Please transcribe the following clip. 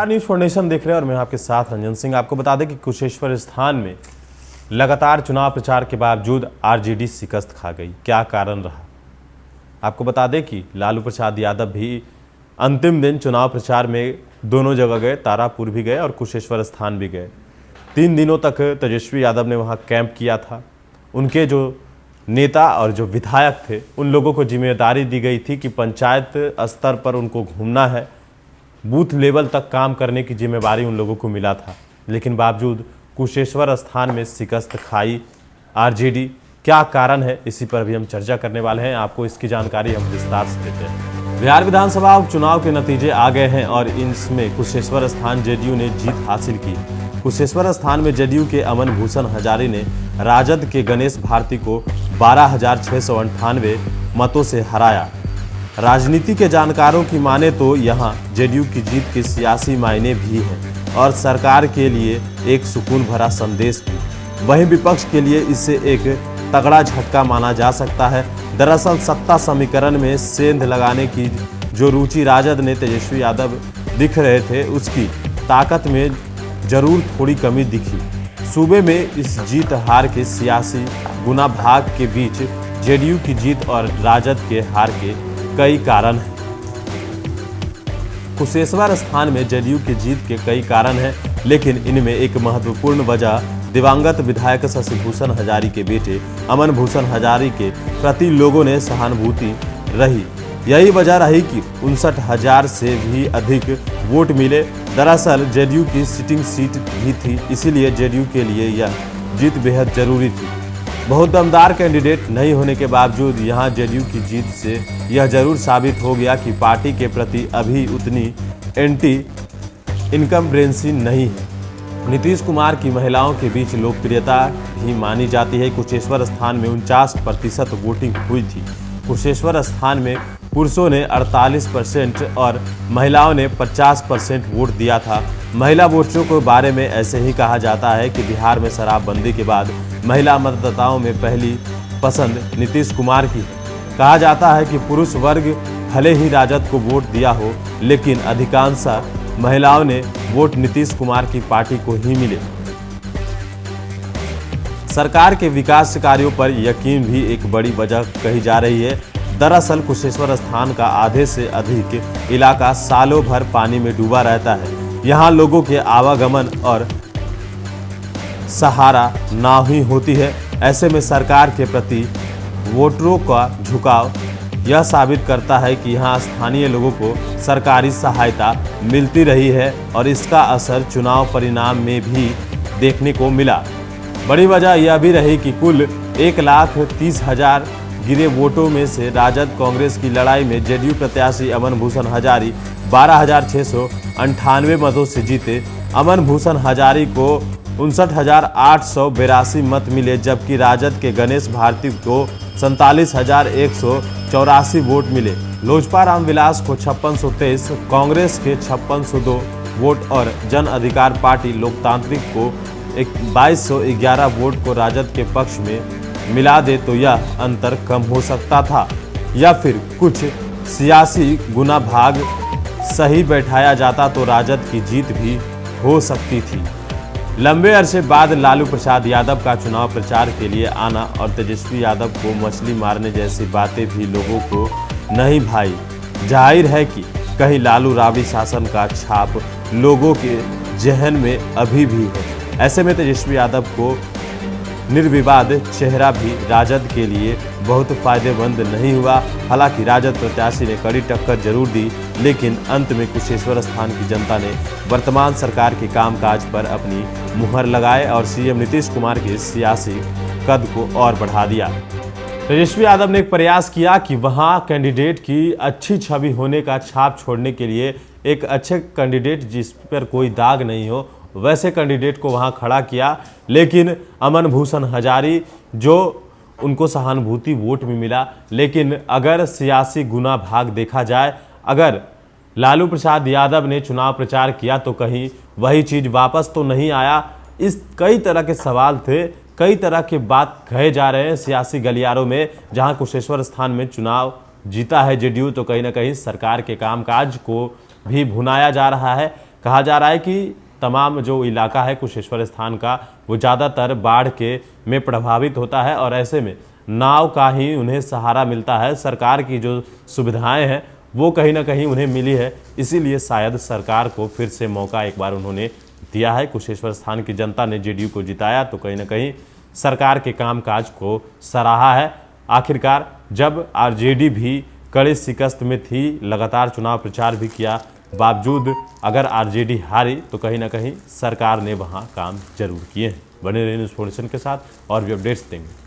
नमस्कार, news foundation देख रहे हैं और मैं आपके साथ रंजन सिंह। आपको बता दें कि कुशेश्वर स्थान में लगातार चुनाव प्रचार के बावजूद आरजेडी शिकस्त खा गई। क्या कारण रहा? आपको बता दें कि लालू प्रसाद यादव भी अंतिम दिन चुनाव प्रचार में दोनों जगह गए, तारापुर भी गए और कुशेश्वर स्थान भी गए। 3 दिनों तक तेजस्वी यादव ने वहाँ कैंप किया था। उनके जो नेता और जो विधायक थे उन लोगों को जिम्मेदारी दी गई थी कि पंचायत स्तर पर उनको घूमना है, बूथ लेवल तक काम करने की जिम्मेदारी उन लोगों को मिला था। लेकिन बावजूद कुशेश्वर स्थान में शिकस्त खाई आरजेडी। क्या कारण है, इसी पर भी हम चर्चा करने वाले हैं। आपको इसकी जानकारी हम विस्तार से देते हैं। बिहार विधानसभा उपचुनाव के नतीजे आ गए हैं और इसमें कुशेश्वर स्थान जेडीयू ने जीत हासिल की। कुशेश्वर स्थान में जेडीयू के अमन भूषण हजारी ने राजद के गणेश भारती को 12,698 मतों से हराया। राजनीति के जानकारों की माने तो यहां जेडीयू की जीत के सियासी मायने भी हैं और सरकार के लिए एक सुकून भरा संदेश भी। वहीं विपक्ष के लिए इसे एक तगड़ा झटका माना जा सकता है। दरअसल सत्ता समीकरण में सेंध लगाने की जो रुचि राजद ने तेजस्वी यादव दिख रहे थे, उसकी ताकत में जरूर थोड़ी कमी दिखी। सूबे में इस जीत हार के सियासी गुना भाग के बीच जेडीयू की जीत और राजद के हार के कई कारण हैं। कुशेश्वर स्थान में जेडीयू की जीत के कई कारण हैं, लेकिन इनमें एक महत्वपूर्ण वजह दिवंगत विधायक शशि भूषण हजारी के बेटे अमन भूषण हजारी के प्रति लोगों ने सहानुभूति रही। यही वजह रही कि 59,000 से भी अधिक वोट मिले। दरअसल जेडीयू की सिटिंग सीट भी थी, इसीलिए जेडीयू के लिए यह जीत बेहद जरूरी थी। बहुत दमदार कैंडिडेट नहीं होने के बावजूद यहां जेडीयू की जीत से यह जरूर साबित हो गया कि पार्टी के प्रति अभी उतनी एंटी इनकम्बेंसी नहीं है। नीतीश कुमार की महिलाओं के बीच लोकप्रियता भी मानी जाती है। कुशेश्वर स्थान में 49% वोटिंग हुई थी। कुशेश्वर स्थान में पुरुषों ने 48% और महिलाओं ने 50% वोट दिया था। महिला वोटरों के बारे में ऐसे ही कहा जाता है कि बिहार में शराबबंदी के बाद महिला मतदाताओं में पहली पसंद नीतीश कुमार की है। कहा जाता है कि पुरुष वर्ग भले ही राजद को वोट दिया हो, लेकिन अधिकांश महिलाओं ने वोट नीतीश कुमार की पार्टी को ही मिले। सरकार के विकास कार्यों पर यकीन भी एक बड़ी वजह कही जा रही है। दरअसल कुशेश्वर स्थान का आधे से अधिक इलाका सालों भर पानी में डूबा रहता है। यहाँ लोगों के आवागमन और सहारा नाव ही होती है। ऐसे में सरकार के प्रति वोटरों का झुकाव यह साबित करता है कि यहाँ स्थानीय लोगों को सरकारी सहायता मिलती रही है और इसका असर चुनाव परिणाम में भी देखने को मिला। बड़ी वजह यह भी रही कि कुल 1,30,000 गिरे वोटों में से राजद कांग्रेस की लड़ाई में जेडीयू प्रत्याशी अमन भूषण हजारी 12,698 मतों से जीते। अमन भूषण हजारी को 59,882 मत मिले, जबकि राजद के गणेश भारती को 47,184 वोट मिले। लोजपा रामविलास को 5623, कांग्रेस के 5602 वोट और जन अधिकार पार्टी लोकतांत्रिक को 2211 वोट को राजद के पक्ष में मिला दे तो यह अंतर कम हो सकता था, या फिर कुछ सियासी गुना भाग सही बैठाया जाता तो राजद की जीत भी हो सकती थी। लंबे अरसे बाद लालू प्रसाद यादव का चुनाव प्रचार के लिए आना और तेजस्वी यादव को मछली मारने जैसी बातें भी लोगों को नहीं भाई। जाहिर है कि कहीं लालू राबड़ी शासन का छाप लोगों के जहन में अभी भी है। ऐसे में तेजस्वी यादव को निर्विवाद चेहरा भी राजद के लिए बहुत फायदेमंद नहीं हुआ। हालांकि राजद प्रत्याशी ने कड़ी टक्कर जरूर दी, लेकिन अंत में कुशेश्वर स्थान की जनता ने वर्तमान सरकार के कामकाज पर अपनी मुहर लगाए और सीएम नीतीश कुमार के सियासी कद को और बढ़ा दिया। तेजस्वी यादव ने एक प्रयास किया कि वहां कैंडिडेट की अच्छी छवि होने का छाप छोड़ने के लिए एक अच्छे कैंडिडेट जिस पर कोई दाग नहीं हो वैसे कैंडिडेट को वहां खड़ा किया। लेकिन अमन भूषण हजारी जो उनको सहानुभूति वोट में मिला, लेकिन अगर सियासी गुना भाग देखा जाए, अगर लालू प्रसाद यादव ने चुनाव प्रचार किया तो कहीं वही चीज़ वापस तो नहीं आया। इस कई तरह के सवाल थे, कई तरह के बात कहे जा रहे हैं सियासी गलियारों में। जहां कुशेश्वर स्थान में चुनाव जीता है जेडीयू, तो कहीं ना कहीं सरकार के कामकाज को भी भुनाया जा रहा है। कहा जा रहा है कि तमाम जो इलाका है कुशेश्वर स्थान का वो ज़्यादातर बाढ़ के में प्रभावित होता है और ऐसे में नाव का ही उन्हें सहारा मिलता है। सरकार की जो सुविधाएं हैं वो कहीं ना कहीं उन्हें मिली है, इसीलिए शायद सरकार को फिर से मौका एक बार उन्होंने दिया है। कुशेश्वर स्थान की जनता ने जेडीयू को जिताया तो कहीं ना कहीं सरकार के कामकाज को सराहा है। आखिरकार जब आरजेडी भी कड़े शिकस्त में थी, लगातार चुनाव प्रचार भी किया, बावजूद अगर आरजेडी हारी तो कहीं ना कहीं सरकार ने वहां काम जरूर किए हैं। बने रहिए न्यूज़ 4 नेशन के साथ और भी अपडेट्स देंगे।